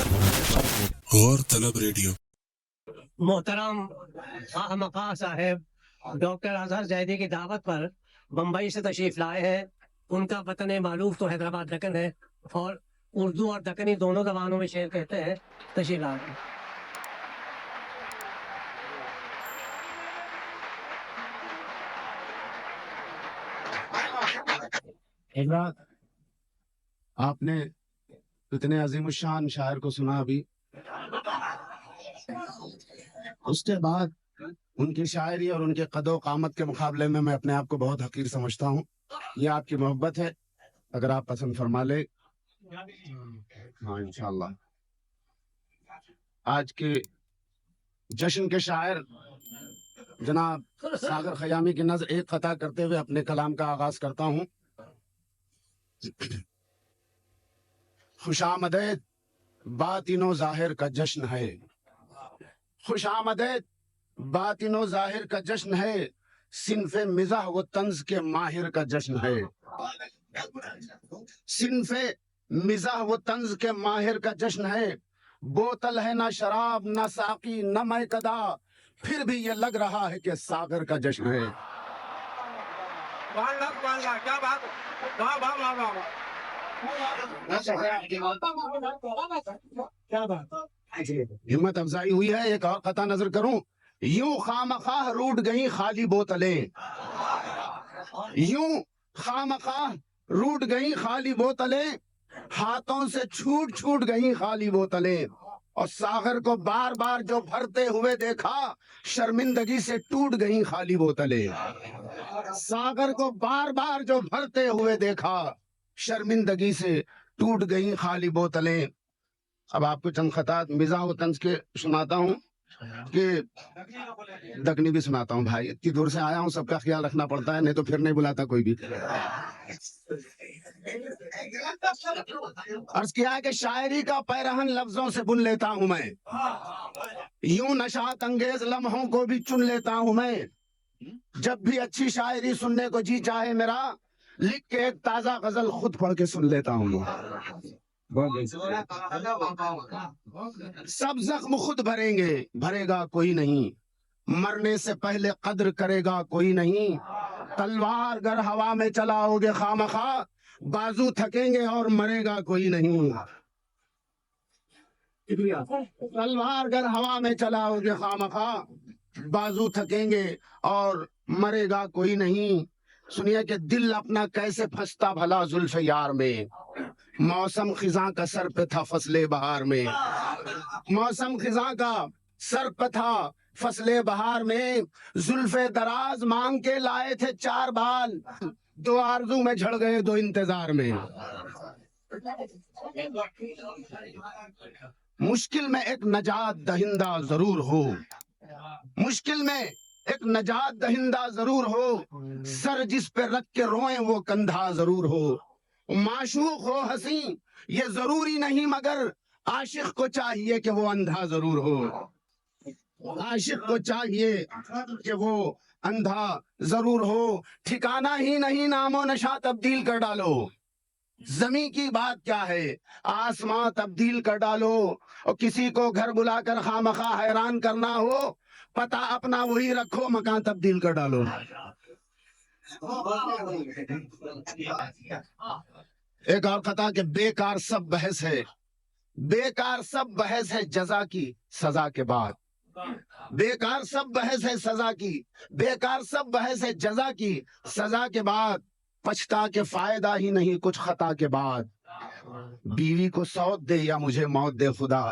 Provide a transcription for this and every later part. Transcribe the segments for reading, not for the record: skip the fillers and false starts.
गौर तलब रेडियो। मोहतरम खामखा साहब डॉक्टर अजहर जैदी की दावत पर बम्बई से तशरीफ लाए हैं। उनका वतन मालूफ तो हैदराबाद दक्कन है और उर्दू और दक्कनी दोनों जबानों में शेर कहते हैं। तशरीफ लाए हैं। आपने इतने अजीमुशान शायर को सुना अभी, उसके बाद उनकी शायरी और उनके कदो कामत के मुकाबले में मैं अपने आप को बहुत हकीर समझता हूँ। ये आपकी मोहब्बत है, अगर आप पसंद फरमा ले। हाँ इंशाल्लाह। आज के जश्न के शायर जनाब सागर खयामी की नज़र एक खता करते हुए अपने कलाम का आगाज करता हूँ। खुशामदेद बातिनो जाहिर का जश्न है, खुशामदेद बातिनो जाहिर का जश्न है, सिन्फे मिजाह व तंज के माहिर का जश्न है। सिन्फे मिजाह व तंज के माहिर का जश्न है। बोतल है ना शराब ना साकी न मैकदा, फिर भी ये लग रहा है कि सागर का जश्न है। क्या बात है? वाह वाह वाह वाह वाह। क्या बात, हिम्मत अफजाई हुई है। एक और कथा नजर करूं। यूं खामखाह रूठ गई खाली बोतलें, यूं खामखाह रूठ गई खाली बोतलें, हाथों से छूट छूट गई खाली बोतलें। और सागर को बार बार जो भरते हुए देखा, शर्मिंदगी से टूट गई खाली बोतलें। सागर को बार बार जो भरते हुए देखा, शर्मिंदगी से टूट गई खाली बोतलें। अब आपको चंद खतात मिजाह व तंज के सुनाता हूँ कि दकनी भी सुनाता हूँ। भाई इतनी दूर से आया हूँ, सबका ख्याल रखना पड़ता है, नहीं तो फिर नहीं बुलाता कोई भी। अर्ज किया है कि शायरी का पैरहन लफ्जों से बुन लेता हूँ मैं, यूं नशात अंगेज लम्हों को भी चुन लेता हूँ मैं। जब भी अच्छी शायरी सुनने को जी चाहे मेरा, लिख के एक ताजा गजल खुद पढ़ के सुन लेता हूँ। सब जख्म खुद भरेंगे, भरेगा कोई नहीं, मरने से पहले कद्र करेगा कोई नहीं। तलवार गर हवा में चलाओगे खामखा, बाजू थकेंगे और मरेगा कोई नहीं। तलवार गर हवा में चलाओगे खामखा, बाजू थकेंगे और मरेगा कोई नहीं। सुनिए कि दिल अपना कैसे फंसता भला जुल्फ यार में, मौसम खिजा का सर पे था फसले बहार में। मौसम खिजा का सर पे था फसले बहार में, जुल्फे दराज मांग के लाए थे 4 बाल, 2 आरज़ू में झड़ गए 2 इंतजार में। मुश्किल में एक नजात दहिंदा जरूर हो, मुश्किल में एक नजात दहिंदा जरूर हो, सर जिस पे रख के रोए वो कंधा जरूर हो। माशूक हो हंसी ये जरूरी नहीं, मगर आशिक को चाहिए कि वो अंधा जरूर हो। आशिक को चाहिए कि वो अंधा जरूर हो। ठिकाना ही नहीं नामो नशा तब्दील कर डालो, जमी की बात क्या है आसमां तब्दील कर डालो। और किसी को घर बुलाकर खामखा हैरान करना हो, पता अपना वही रखो मकान तब्दील कर डालो। एक और कथा कि बेकार सब बहस है, बेकार सब बहस है जजा की सजा के बाद। बेकार सब बहस है सजा की, बेकार सब बहस है जजा की सजा के बाद। पछता के फायदा ही नहीं कुछ खता के बाद, बीवी को सौत दे या मुझे मौत दे खुदा।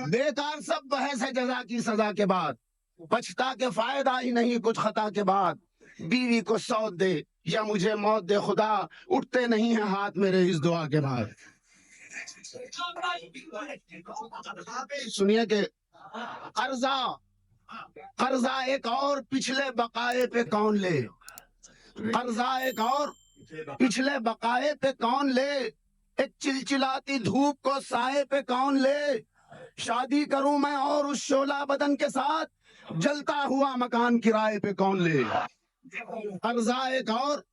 बेकार सब बहस है जजा की सजा के बाद, पछता के फायदा ही नहीं कुछ खता के बाद। बीवी को सौत दे या मुझे मौत दे खुदा, उठते नहीं है हाथ मेरे इस दुआ के बाद। सुनिए कि कर्जा कर्जा एक और पिछले बकाए पे कौन ले, कर्जा एक और पिछले बकाए पे कौन ले, एक चिलचिलाती धूप को साए पे कौन ले। शादी करूं मैं और उस शोला बदन के साथ, जलता हुआ मकान किराए पे कौन ले, कर्जा एक और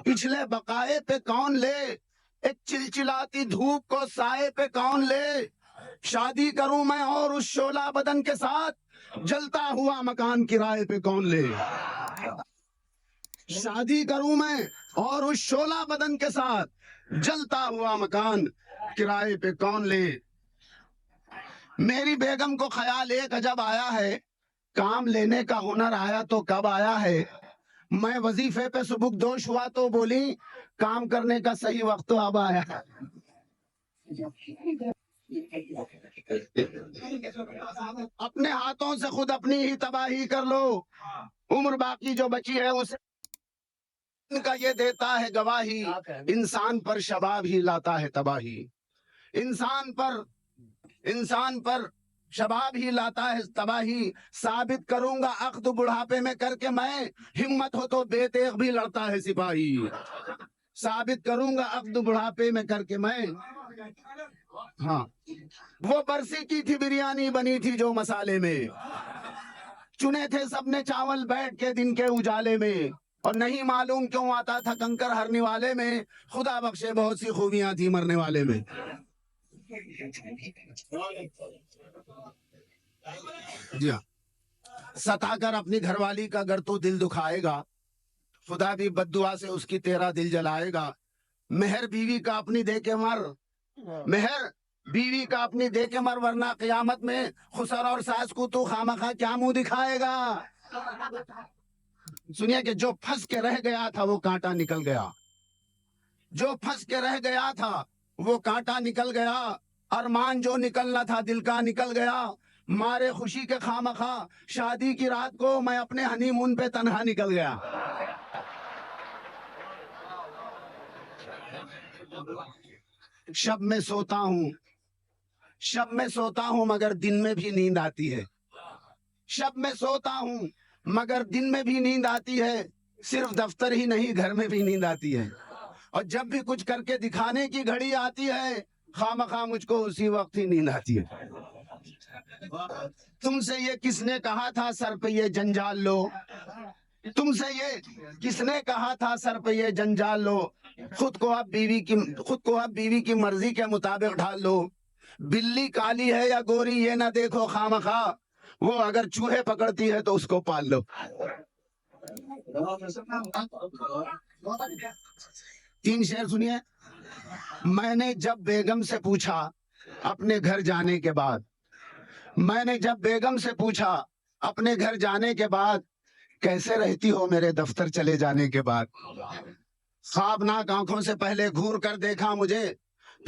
पिछले बकाए पे कौन ले, एक चिलचिलाती धूप को साए पे कौन ले, शादी करूं मैं और उस शोला बदन के साथ, जलता हुआ मकान किराए पे कौन ले, शादी करूं मैं और उस शोला बदन के साथ, जलता हुआ मकान किराए पे कौन ले। मेरी बेगम को ख्याल एक अजब आया है, काम लेने का हुनर आया तो कब आया है, मैं वजीफे पे सुबुकदोश हुआ तो बोली काम करने का सही वक्त तो अब आया है। अपने हाथों से खुद अपनी ही तबाही कर लो, उम्र बाकी जो बची है उसे का ये देता है गवाही, इंसान पर शबाब ही लाता है तबाही, इंसान पर शबाब ही लाता है तबाही, साबित करूंगा अख्द बुढ़ापे में करके मैं, हिम्मत हो तो बेतेग भी लड़ता है सिपाही, साबित करूंगा अख्द बुढ़ापे में करके मैं। हाँ, वो बरसी की थी बिरयानी बनी थी जो मसाले में, चुने थे सबने चावल बैठ के दिन के उजाले में, और नहीं मालूम क्यों आता था कंकर हरने वाले में, खुदा बख्शे बहुत सी खूबियां थी मरने वाले में। जी हाँ, सताकर अपनी घरवाली का अगर तू दिल दुखाएगा, खुदा भी बद्दुआ से उसकी तेरा दिल जलाएगा। मेहर बीवी का अपनी दे के मर, मेहर बीवी का अपनी दे के मर, वरना क़यामत में खुसर और सास को तू खामखा क्या मुंह दिखाएगा। सुनिए कि जो फंस के रह गया था वो कांटा निकल गया, जो फंस के रह गया था वो कांटा निकल गया, अरमान जो निकलना था दिल का निकल गया, मारे खुशी के खामखा शादी की रात को मैं अपने हनीमून पे तन्हा निकल गया। शब में सोता हूँ, शब में सोता हूँ मगर दिन में भी नींद आती है, शब में सोता हूँ मगर दिन में भी नींद आती है, सिर्फ दफ्तर ही नहीं घर में भी नींद आती है, और जब भी कुछ करके दिखाने की घड़ी आती है, खामखा मुझको उसी वक्त ही नींद आती है। तुमसे ये किसने कहा था सर पे ये जंजाल लो, तुमसे ये किसने कहा था सर पे ये जंजाल लो, खुद को अब बीवी की मर्जी के मुताबिक ढाल लो, बिल्ली काली है या गोरी ये ना देखो खामखा, वो अगर चूहे पकड़ती है तो उसको पाल लो। 3 शेर सुनिए। मैंने जब बेगम से पूछा अपने घर जाने के बाद, मैंने जब बेगम से पूछा अपने घर जाने के बाद, कैसे रहती हो मेरे दफ्तर चले जाने के बाद, ख्वाबनाक आंखों से पहले घूर कर देखा मुझे,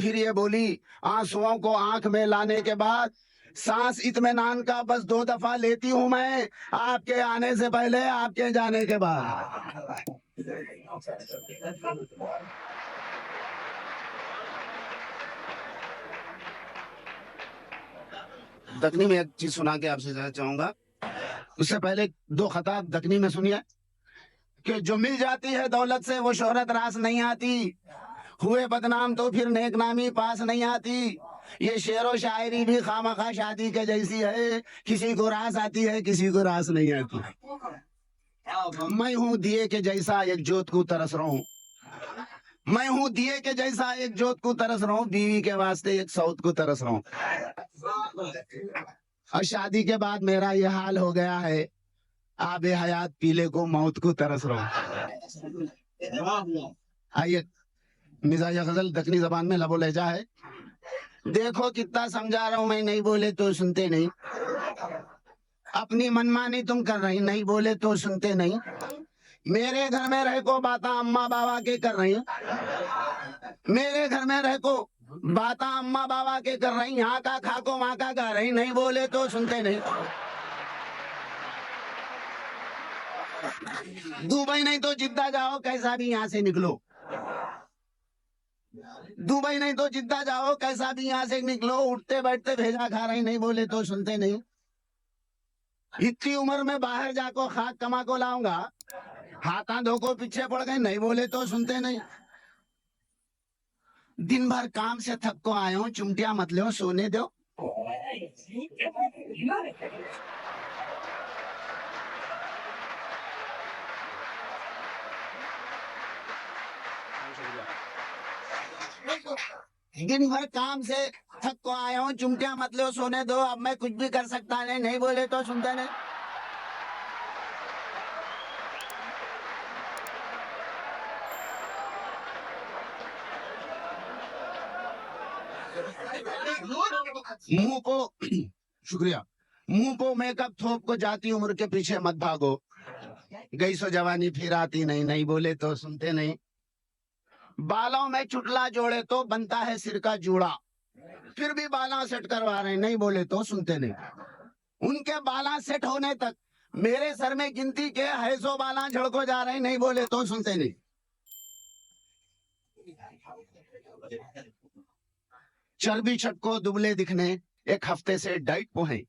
फिर ये बोली आंसुओं को आंख में लाने के बाद, सांस इत्मीनान का बस 2 दफा लेती हूं मैं, आपके आने से पहले आपके जाने के बाद। दखनी में एक चीज सुना के आपसे कहना चाहूंगा, उससे पहले 2 खता दखनी में सुनिए कि जो मिल जाती है दौलत से वो शोहरत रास नहीं आती, हुए बदनाम तो फिर नेक नामी पास नहीं आती, ये शेर व शायरी भी खामखा शादी के जैसी है, किसी को रास आती है किसी को रास नहीं आती। मैं हूँ दिए के जैसा एक जोत को तरस रहा हूँ, मैं हूँ दिए के जैसा एक जोत को तरस रहा हूँ, बीवी के वास्ते एक सौत को तरस रहा हूँ, और शादी के बाद मेरा ये हाल हो गया है, आबे हयात पीले को मौत को तरस रहा हूँ। आइए मिजाज गजल दखनी जबान में लबो लहजा है। देखो कितना समझा रहा हूं मैं, नहीं बोले तो सुनते नहीं, अपनी मनमानी तुम कर रही, नहीं बोले तो सुनते नहीं, मेरे घर में रह को बाता अम्मा बाबा के कर रही, मेरे घर में रह को बाता अम्मा बाबा के कर रही, यहाँ का खा को वहां का गा रही, नहीं बोले तो सुनते नहीं। दुबई नहीं तो जिद्दा जाओ कैसा भी यहाँ से निकलो, दुबई नहीं तो जिद्दा जाओ कैसा भी यहाँ से निकलो, उठते बैठते भेजा खा रही, नहीं बोले तो सुनते नहीं। इतनी उम्र में बाहर जाको खाक कमा को लाऊंगा, हाथा धो को पीछे पड़ गए, नहीं बोले तो सुनते नहीं। दिन भर काम से थक को आए हो, चुमटिया मत लो सोने दो। दिन भर काम से थक को आया हूँ, चुमटियां मत लो, सोने दो, अब मैं कुछ भी कर सकता नहीं, नहीं बोले तो सुनते नहीं। मुंह को शुक्रिया, मुंह को मेकअप थोप को जाती उम्र के पीछे मत भागो, गई सो जवानी फिर आती नहीं, नहीं बोले तो सुनते नहीं। बालों में चुटला जोड़े तो बनता है सिर का जूड़ा, फिर भी बाला सेट करवा रहे हैं, नहीं बोले तो सुनते नहीं। उनके बाला सेट होने तक मेरे सर में गिनती के हैसो बाला झड़को जा रहे हैं, नहीं बोले तो सुनते नहीं। चर्बी छटको दुबले दिखने एक हफ्ते से डाइट पे हैं,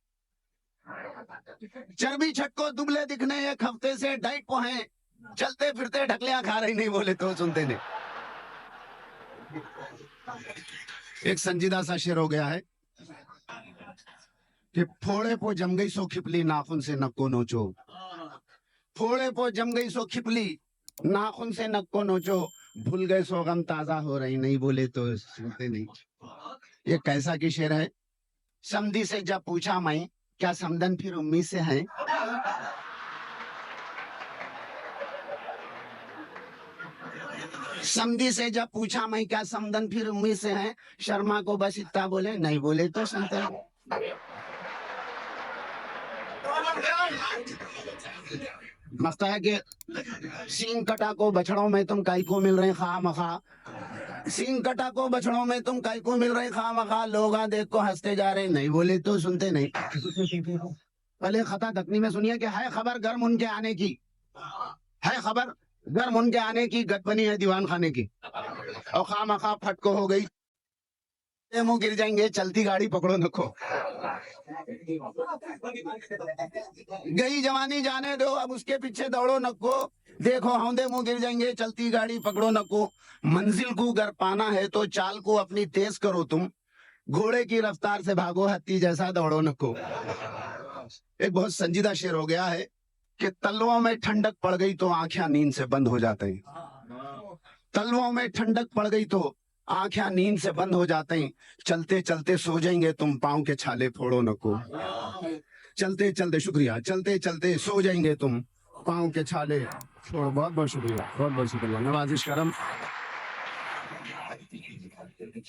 चर्बी छटको दुबले दिखने एक हफ्ते से डाइट पे हैं, चलते फिरते ढकलियां खा रही, नहीं बोले तो सुनते नहीं। एक संजीदा सा शेर हो गया है कि फोड़े पो जम गई सो खिपली नाखून से नक को नोचो, फोड़े पो जम गई सो खिपली नाखून से नक को नोचो, भूल गए सो गम ताजा हो रही, नहीं बोले तो सुनते नहीं। ये कैसा की शेर है? समधी से जब पूछा मैं क्या समदन फिर उम्मीद से है, समधी से जब पूछा मैं क्या समदन फिर उम्मीद से है, शर्मा को बस इतना बोले, नहीं बोले तो सुनते हैं। मस्ता है कि सींग कटा को बछड़ों में तुम काई को मिल रहे खा मखा, सींग कटा को बछड़ों में तुम काई को मिल रहे खा मखा, लोग देख को हंसते जा रहे, नहीं बोले तो सुनते नहीं। पहले खता दकनी में सुनिए कि है खबर गर्म उनके आने की, है खबर गर्म उनके आने की, गट बनी है दीवान खाने की, और खा मखा फटको हो गई, मुंह गिर जाएंगे, चलती गाड़ी पकड़ो नको। गई जवानी जाने दो, अब उसके पीछे दौड़ो नको, देखो हौंदे मुंह गिर जाएंगे, चलती गाड़ी पकड़ो नको। मंजिल को अगर पाना है तो चाल को अपनी तेज करो तुम, घोड़े की रफ्तार से भागो, हत्ती जैसा दौड़ो नको। एक बहुत संजीदा शेर हो गया है कि तलवों में ठंडक पड़ गई तो आंखें नींद से बंद हो जाते हैं, तलवों में ठंडक पड़ गई तो आंखें नींद से बंद हो जाते हैं, चलते चलते सो जाएंगे तुम, पाँव के छाले फोड़ो नको, चलते चलते शुक्रिया, चलते चलते सो जाएंगे तुम, पाँव के छाले छोड़ो। बहुत बहुत शुक्रिया, बहुत बहुत शुक्रिया, नवाजिश करम।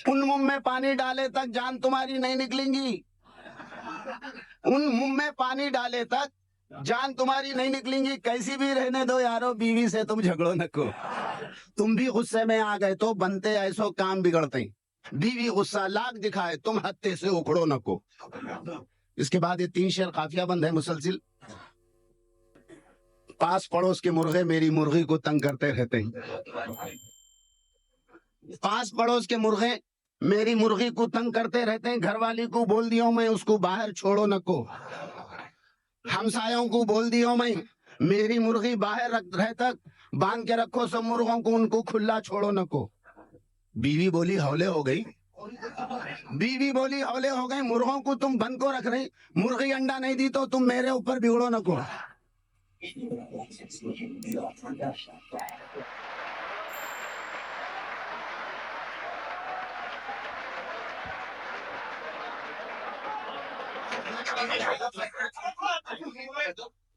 उन मुंह में पानी डाले तक जान तुम्हारी नहीं निकलेंगी, उन मुंह में पानी डाले तक जान तुम्हारी नहीं निकलेंगी, कैसी भी रहने दो यारो, बीवी से तुम झगड़ो नको। तुम भी गुस्से में आ गए तो बनते ऐसो काम बिगड़ते, बीवी गुस्सा लाख दिखाए तुम हत्ते से उखड़ो नको। इसके बाद ये 3 शेर काफिया बंद है मुसलसिल। पास पड़ोस के मुर्गे मेरी मुर्गी को तंग करते रहते हैं, पास पड़ोस के मुर्गे मेरी मुर्गी को तंग करते रहते हैं, घरवाली को बोल दियो मैं उसको बाहर छोड़ो नको, हमसायों को बोल दियो मैं मेरी मुर्गी बाहर रह तक बांध के रखो, सब मुर्गों को उनको खुला छोड़ो नको। बीवी बोली हौले हो गई, बीवी बोली हौले हो गई, मुर्गों को तुम बंद को रख रही, मुर्गी अंडा नहीं दी तो तुम मेरे ऊपर बिगड़ो नको।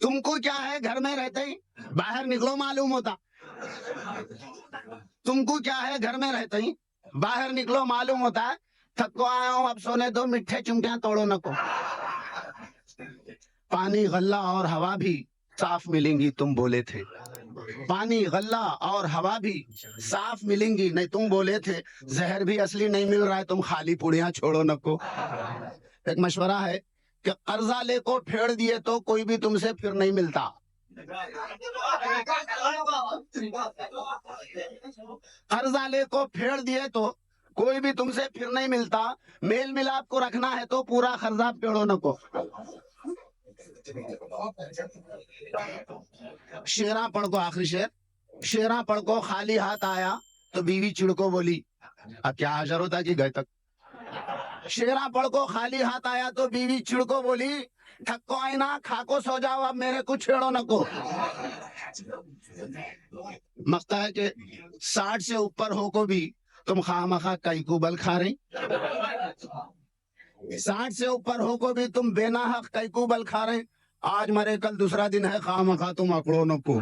तुमको क्या है घर में रहते ही बाहर निकलो मालूम होता, तुमको क्या है घर में रहते ही बाहर निकलो मालूम होता है, थक को आया हूं अब सोने दो, मिठे चुमटियां तोड़ो नको। पानी गल्ला और हवा भी साफ मिलेंगी तुम बोले थे, पानी गल्ला और हवा भी साफ मिलेंगी नहीं तुम बोले थे, जहर भी असली नहीं मिल रहा है तुम खाली पुड़ियां छोड़ो नको। एक मशवरा है कि कर्जा ले को फेड़ दिए तो कोई भी तुमसे फिर नहीं मिलता, कर्जा ले को फेड़ दिए तो कोई भी तुमसे फिर नहीं मिलता, मेल मिलाप को रखना है तो पूरा कर्जा पेड़ो नको। शेरा पढ़ को आखिरी शेर, शेरा पढ़ को खाली हाथ आया तो बीवी चिड़को बोली अब क्या हाजिर होता कि गए तक। शेरा पढ़ को खाली हाथ आया तो बीवी चिड़को बोली थको आईना खाको सो जाओ, अब मेरे को छेड़ो न को। मकता है कि 60 से ऊपर हो को भी तुम खामखा कई कुबल खा रही, 60 से ऊपर हो को भी तुम बेनाहक कई कुबल खा रहे। आज मरे कल दूसरा दिन है, खामखा तुम अकड़ो न को।